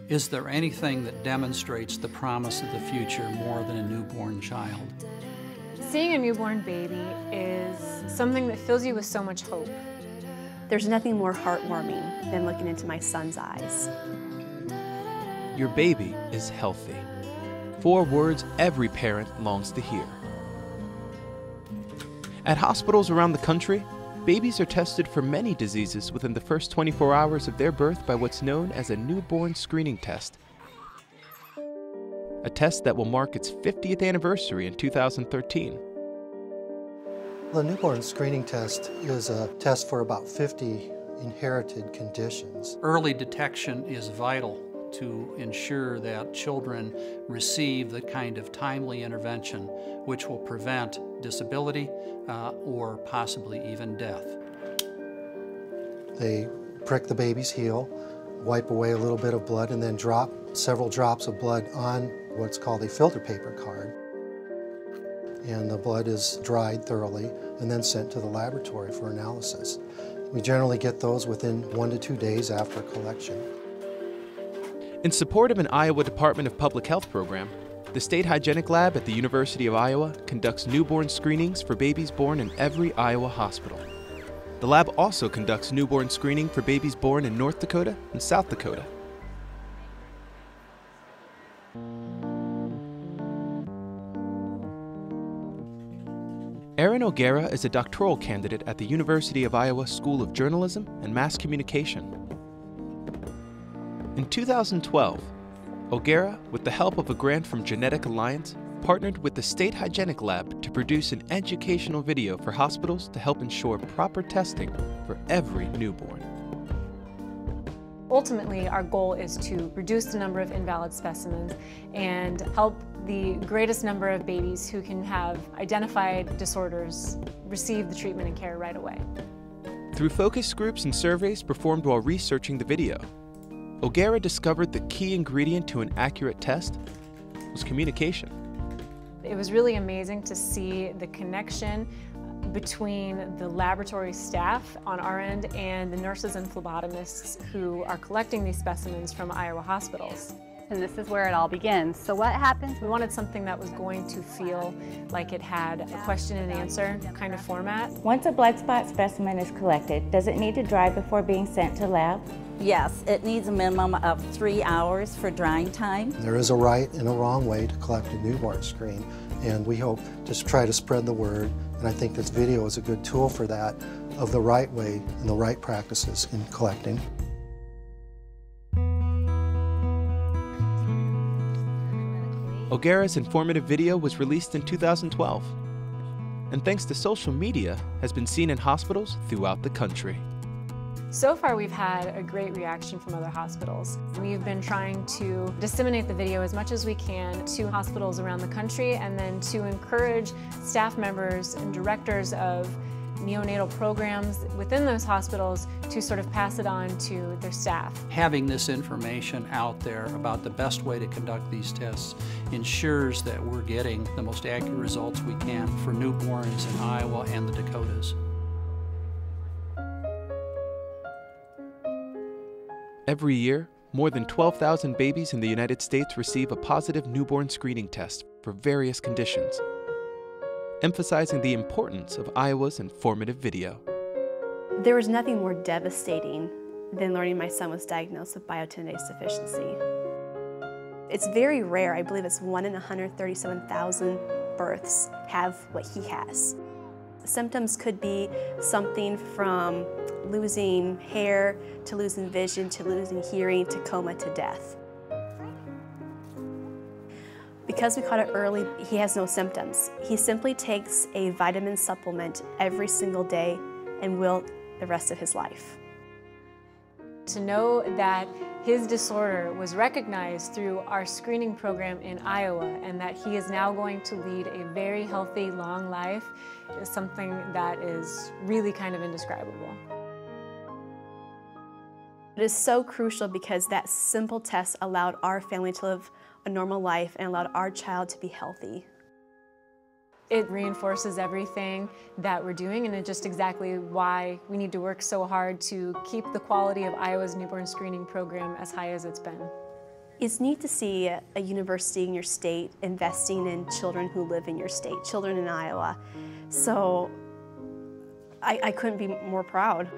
Is there anything that demonstrates the promise of the future more than a newborn child? Seeing a newborn baby is something that fills you with so much hope. There's nothing more heartwarming than looking into my son's eyes. Your baby is healthy. 4 words every parent longs to hear. At hospitals around the country, babies are tested for many diseases within the first 24 hours of their birth by what's known as a newborn screening test. A test that will mark its 50th anniversary in 2013. The newborn screening test is a test for about 50 inherited conditions. Early detection is vital to ensure that children receive the kind of timely intervention which will prevent disability or possibly even death. They prick the baby's heel, wipe away a little bit of blood, and then drop several drops of blood on what's called a filter paper card. And the blood is dried thoroughly and then sent to the laboratory for analysis. We generally get those within 1 to 2 days after collection. In support of an Iowa Department of Public Health program, the State Hygienic Lab at the University of Iowa conducts newborn screenings for babies born in every Iowa hospital. The lab also conducts newborn screening for babies born in North Dakota and South Dakota. Erin O'Gara is a doctoral candidate at the University of Iowa School of Journalism and Mass Communication. In 2012, O'Gara, with the help of a grant from Genetic Alliance, partnered with the State Hygienic Lab to produce an educational video for hospitals to help ensure proper testing for every newborn. Ultimately, our goal is to reduce the number of invalid specimens and help the greatest number of babies who can have identified disorders receive the treatment and care right away. Through focus groups and surveys performed while researching the video, O'Gara discovered the key ingredient to an accurate test was communication. It was really amazing to see the connection between the laboratory staff on our end and the nurses and phlebotomists who are collecting these specimens from Iowa hospitals. And this is where it all begins. So what happens? We wanted something that was going to feel like it had a question and answer kind of format. Once a blood spot specimen is collected, does it need to dry before being sent to lab? Yes, it needs a minimum of 3 hours for drying time. There is a right and a wrong way to collect a newborn screen, and we hope to try to spread the word, and I think this video is a good tool for that, of the right way and the right practices in collecting. O'Gara's informative video was released in 2012, and thanks to social media, has been seen in hospitals throughout the country. So far, we've had a great reaction from other hospitals. We've been trying to disseminate the video as much as we can to hospitals around the country, and then to encourage staff members and directors of neonatal programs within those hospitals to sort of pass it on to their staff. Having this information out there about the best way to conduct these tests ensures that we're getting the most accurate results we can for newborns in Iowa and the Dakotas. Every year, more than 12,000 babies in the United States receive a positive newborn screening test for various conditions, emphasizing the importance of Iowa's informative video. There was nothing more devastating than learning my son was diagnosed with biotinidase deficiency. It's very rare. I believe it's 1 in 137,000 births have what he has. Symptoms could be something from losing hair, to losing vision, to losing hearing, to coma, to death. Because we caught it early, he has no symptoms. He simply takes a vitamin supplement every single day and will the rest of his life. To know that his disorder was recognized through our screening program in Iowa and that he is now going to lead a very healthy, long life is something that is really kind of indescribable. It is so crucial because that simple test allowed our family to live a normal life and allowed our child to be healthy. It reinforces everything that we're doing, and it's just exactly why we need to work so hard to keep the quality of Iowa's newborn screening program as high as it's been. It's neat to see a university in your state investing in children who live in your state, children in Iowa. So I couldn't be more proud.